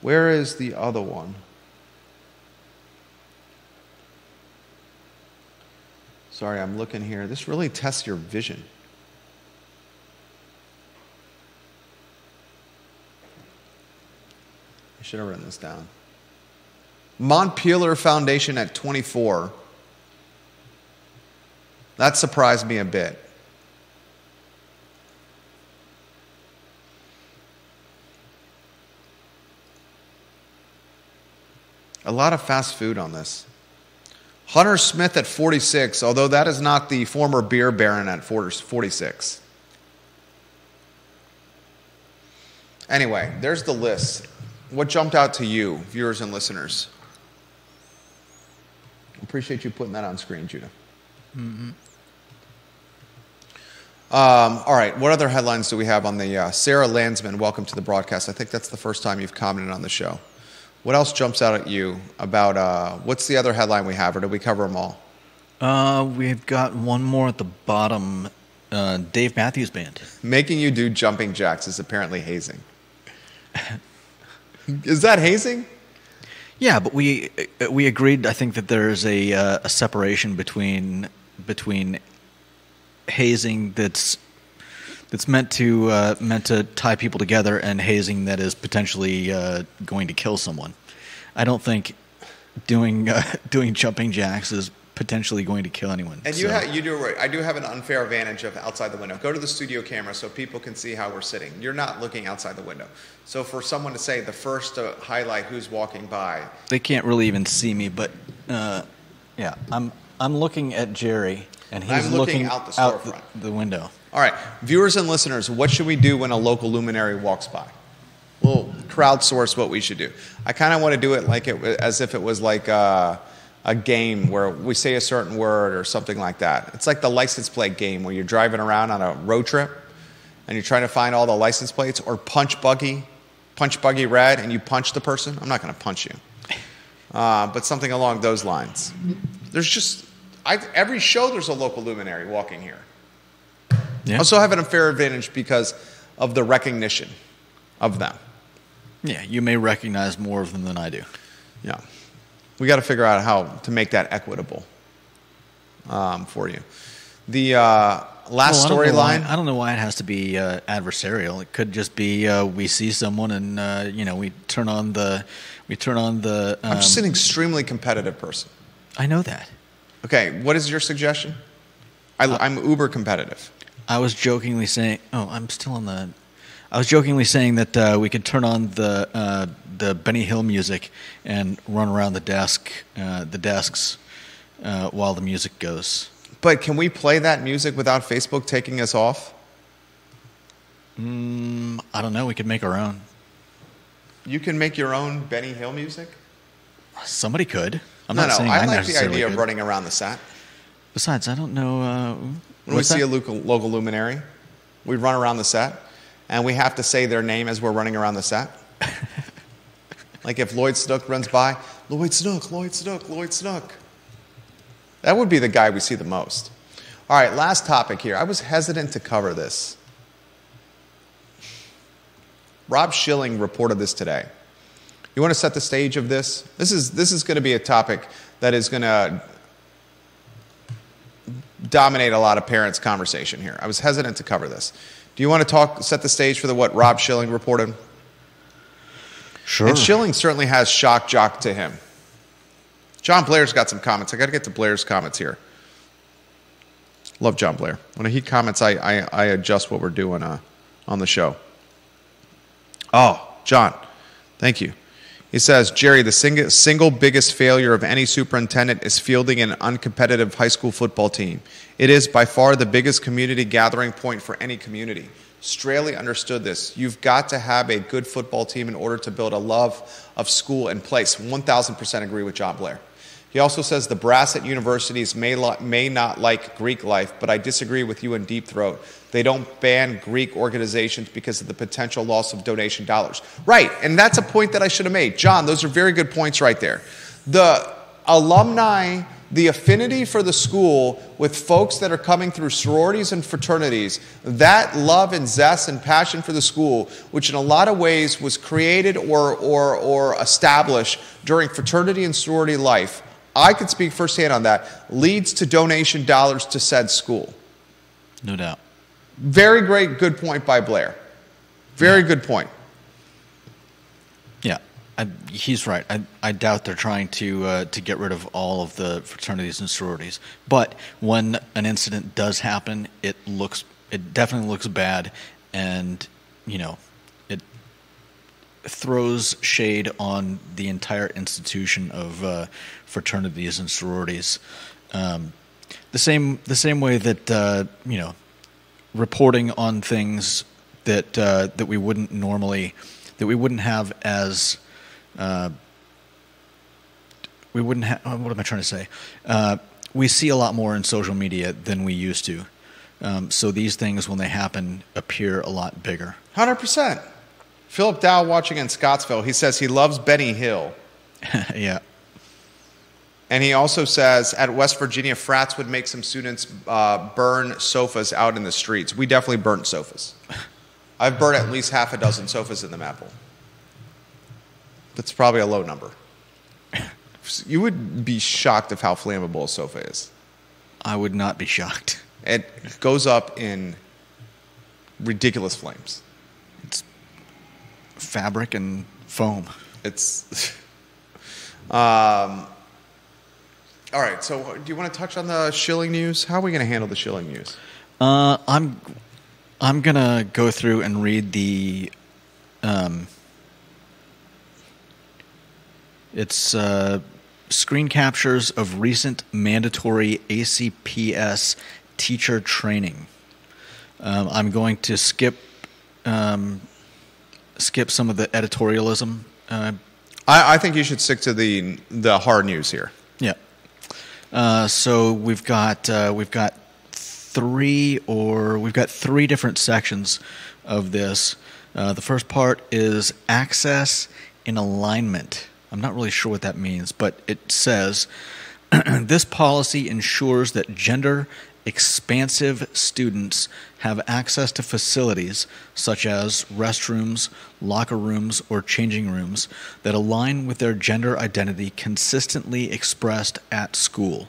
Where is the other one? Sorry, I'm looking here. This really tests your vision. I should have written this down. Montpelier Foundation at 24. That surprised me a bit. A lot of fast food on this. Hunter Smith at 46, although that is not the former beer baron at 46. Anyway, there's the list. What jumped out to you, viewers and listeners? Appreciate you putting that on screen, Judah. Mm-hmm. All right, what other headlines do we have on the Sarah Landsman, welcome to the broadcast. I think that's the first time you've commented on the show. What else jumps out at you about, what's the other headline we have, or did we cover them all? We've got one more at the bottom, Dave Matthews Band. Making you do jumping jacks is apparently hazing. Is that hazing? Yeah, but we agreed, I think, that there's a separation between hazing that's meant to tie people together and hazing that is potentially going to kill someone. I don't think doing jumping jacks is potentially going to kill anyone. And you do right. I do have an unfair advantage of outside the window. Go to the studio camera so people can see how we're sitting. You're not looking outside the window. So for someone to say the first to highlight who's walking by, they can't really even see me. But yeah, I'm looking at Jerry, and he's looking out the storefront, the window. All right, viewers and listeners, what should we do when a local luminary walks by? We'll crowdsource what we should do. I kind of want to do it like as if it was like a game where we say a certain word or something like that. It's like the license plate game where you're driving around on a road trip and you're trying to find all the license plates, or punch buggy red, and you punch the person. I'm not going to punch you, but something along those lines. There's just every show there's a local luminary walking here. Yeah. Also have an unfair advantage because of the recognition of them. Yeah, you may recognize more of them than I do. Yeah. We got to figure out how to make that equitable for you. The last storyline. I don't know why it has to be adversarial. It could just be we see someone and we turn on the. I'm just an extremely competitive person. I know that. Okay, what is your suggestion? I'm uber competitive. I was jokingly saying. Oh, I'm still on the. I was jokingly saying that we could turn on the Benny Hill music and run around the desks while the music goes. But can we play that music without Facebook taking us off? I don't know. We could make our own. You can make your own Benny Hill music? Somebody could. I like the idea of running around the set. Besides, I don't know. When we see a local luminary, we run around the set, and we have to say their name as we're running around the set. Like if Lloyd Snook runs by, Lloyd Snook, Lloyd Snook, Lloyd Snook. That would be the guy we see the most. All right, last topic here. I was hesitant to cover this. Rob Schilling reported this today. You want to set the stage of this? This is going to be a topic that is going to dominate a lot of parents' conversation here. I was hesitant to cover this. Do you want to set the stage for what Rob Schilling reported? Sure. And Schilling certainly has shock jock to him. John Blair's got some comments. I got to get to Blair's comments here. Love John Blair. When he comments, I adjust what we're doing on the show. Oh, John, thank you. He says, Jerry, the single biggest failure of any superintendent is fielding an uncompetitive high school football team. It is by far the biggest community gathering point for any community. Straley understood this. You've got to have a good football team in order to build a love of school and place. 1,000% agree with John Blair. He also says the brass at universities may not like Greek life, but I disagree with you in Deep Throat. They don't ban Greek organizations because of the potential loss of donation dollars. Right, and that's a point that I should have made. John, those are very good points right there. The alumni, the affinity for the school with folks that are coming through sororities and fraternities, that love and zest and passion for the school, which in a lot of ways was created or established during fraternity and sorority life, I could speak firsthand on that, leads to donation dollars to said school. No doubt. Very great, good point by Blair. Very good point. Yeah, he's right. I doubt they're trying to get rid of all of the fraternities and sororities. But when an incident does happen, it definitely looks bad, and it throws shade on the entire institution of fraternities and sororities. The same way that reporting on things that we wouldn't normally, that we wouldn't have as we wouldn't have. What am I trying to say? We see a lot more in social media than we used to. So these things, when they happen, appear a lot bigger. 100%. Philip Dow watching in Scottsville, he says he loves Benny Hill. Yeah. And he also says at West Virginia, frats would make some students burn sofas out in the streets. We definitely burnt sofas. I've burned at least half a dozen sofas in the Maple. That's probably a low number. You would be shocked of how flammable a sofa is. I would not be shocked. It goes up in ridiculous flames. It's fabric and foam. It's... all right, so do you want to touch on the shilling news? How are we going to handle the shilling news? I'm going to go through and read the... It's screen captures of recent mandatory ACPS teacher training. I'm going to skip some of the editorialism. I think you should stick to the hard news here. Yeah. So we've got three different sections of this. The first part is access in alignment. I'm not really sure what that means, but it says, this policy ensures that gender-expansive students have access to facilities such as restrooms, locker rooms, or changing rooms that align with their gender identity consistently expressed at school.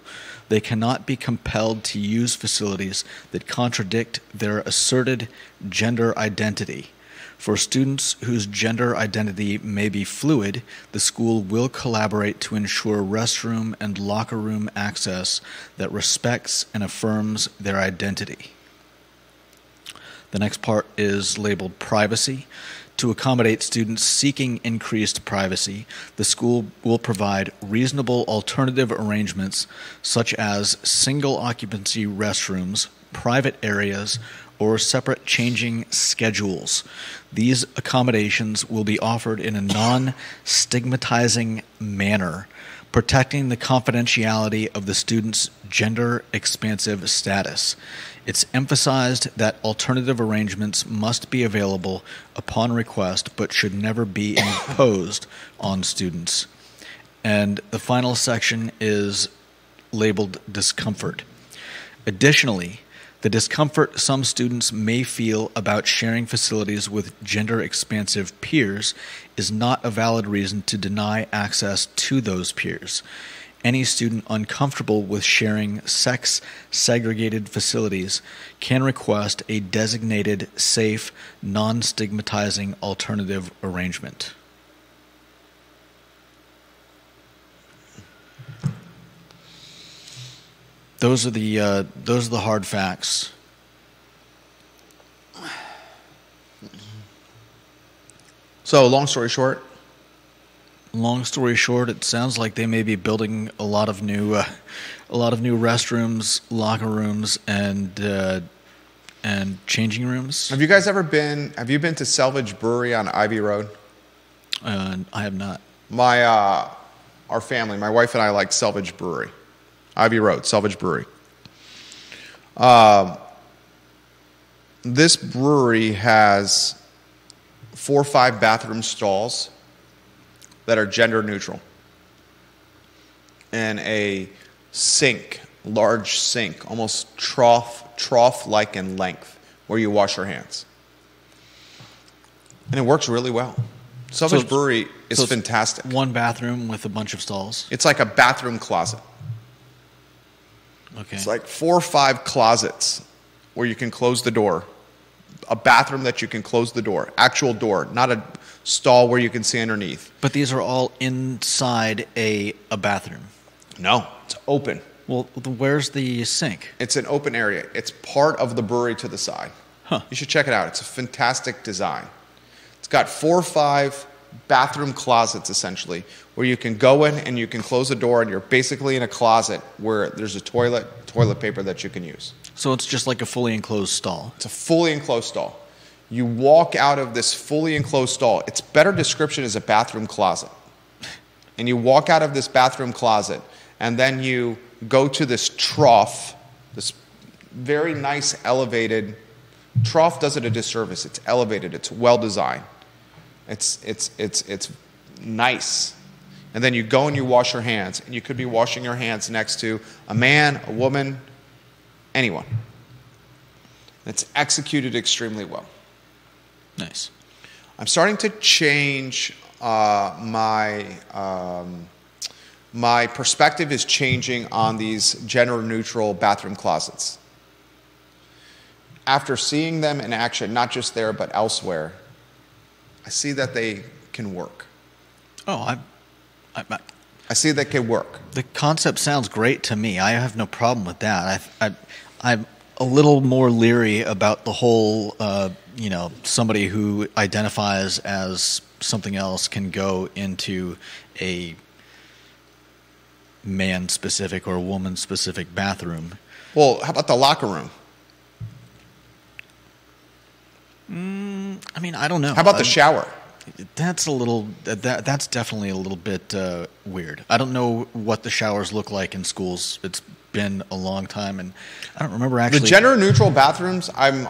They cannot be compelled to use facilities that contradict their asserted gender identity. For students whose gender identity may be fluid, the school will collaborate to ensure restroom and locker room access that respects and affirms their identity. The next part is labeled privacy. To accommodate students seeking increased privacy, the school will provide reasonable alternative arrangements such as single occupancy restrooms, private areas, or separate changing schedules. These accommodations will be offered in a non-stigmatizing manner, protecting the confidentiality of the student's gender-expansive status. It's emphasized that alternative arrangements must be available upon request but should never be imposed on students. And the final section is labeled discomfort. Additionally, the discomfort some students may feel about sharing facilities with gender-expansive peers is not a valid reason to deny access to those peers. Any student uncomfortable with sharing sex-segregated facilities can request a designated, safe, non-stigmatizing alternative arrangement. Those are the hard facts. So, long story short. Long story short, it sounds like they may be building a lot of new restrooms, locker rooms, and changing rooms. Have you guys ever been? Have you been to Selvage Brewery on Ivy Road? I have not. Our family, my wife and I, like Selvage Brewery, Ivy Road, Selvage Brewery. This brewery has 4 or 5 bathroom stalls that are gender neutral, and a sink, large sink, almost trough-like in length, where you wash your hands. And it works really well. Selvage Brewery is fantastic. One bathroom with a bunch of stalls. It's like a bathroom closet. Okay. It's like 4 or 5 closets where you can close the door. A bathroom that you can close the door. Actual door, not a stall where you can see underneath. But these are all inside a bathroom. No, it's open. Well, where's the sink? It's an open area. It's part of the brewery to the side. Huh. You should check it out. It's a fantastic design. It's got 4 or 5 bathroom closets, essentially, where you can go in and you can close the door, and you're basically in a closet where there's a toilet paper that you can use. So it's just like a fully enclosed stall. It's a fully enclosed stall. You walk out of this fully enclosed stall. Its better description is a bathroom closet. And you walk out of this bathroom closet, and then you go to this trough, this very nice elevated trough. Does it a disservice. It's elevated. It's well designed. It's nice. And then you go and you wash your hands, and you could be washing your hands next to a man, a woman, anyone. It's executed extremely well. Nice. I'm starting to change my perspective is changing on these gender neutral bathroom closets. After seeing them in action, not just there but elsewhere, I see that they can work. Oh, I see that can work. The concept sounds great to me. I have no problem with that. I'm a little more leery about the whole, somebody who identifies as something else can go into a man-specific or woman-specific bathroom. Well, how about the locker room? I don't know. How about the shower? That's a little. That's definitely a little bit weird. I don't know what the showers look like in schools. It's been a long time, and I don't remember actually. The gender-neutral bathrooms, I'm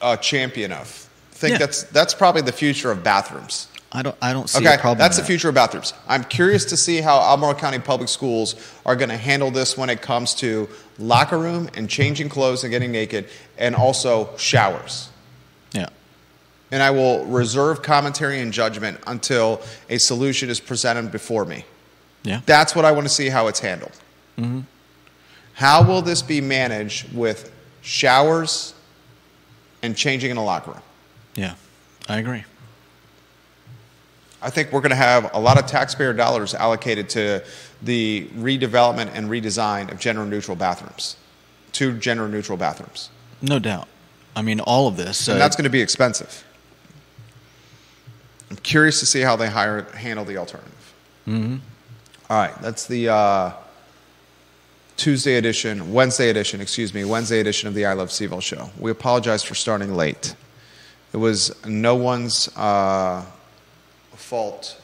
a champion of. That's probably the future of bathrooms. I don't see a problem. That's the future of bathrooms. I'm curious to see how Albemarle County Public Schools are going to handle this when it comes to locker room and changing clothes and getting naked, and also showers. Yeah. And I will reserve commentary and judgment until a solution is presented before me. Yeah. That's what I want to see how it's handled. Mm-hmm. How will this be managed with showers and changing in a locker room? Yeah, I agree. I think we're going to have a lot of taxpayer dollars allocated to the redevelopment and redesign of gender-neutral bathrooms, 2 gender-neutral bathrooms. No doubt. All of this. And that's going to be expensive. I'm curious to see how they handle the alternative. Mm-hmm. All right, that's the Wednesday edition of the I Love CVille Show. We apologize for starting late. It was no one's fault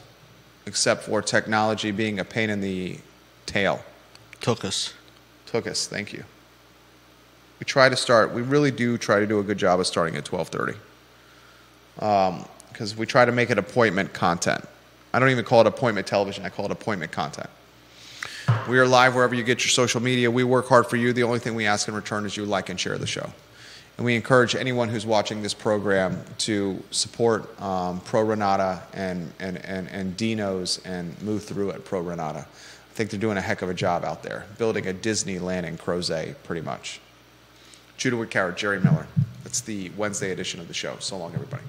except for technology being a pain in the tail. Took us, thank you. We really do try to do a good job of starting at 12:30. Because we try to make it appointment content. I don't even call it appointment television, I call it appointment content. We are live wherever you get your social media. We work hard for you. The only thing we ask in return is you like and share the show. And we encourage anyone who's watching this program to support Pro Renata and Dino's and move through at Pro Renata. I think they're doing a heck of a job out there, building a Disneyland in Crozet, pretty much. Judah Woodcarrot, Jerry Miller. That's the Wednesday edition of the show. So long, everybody.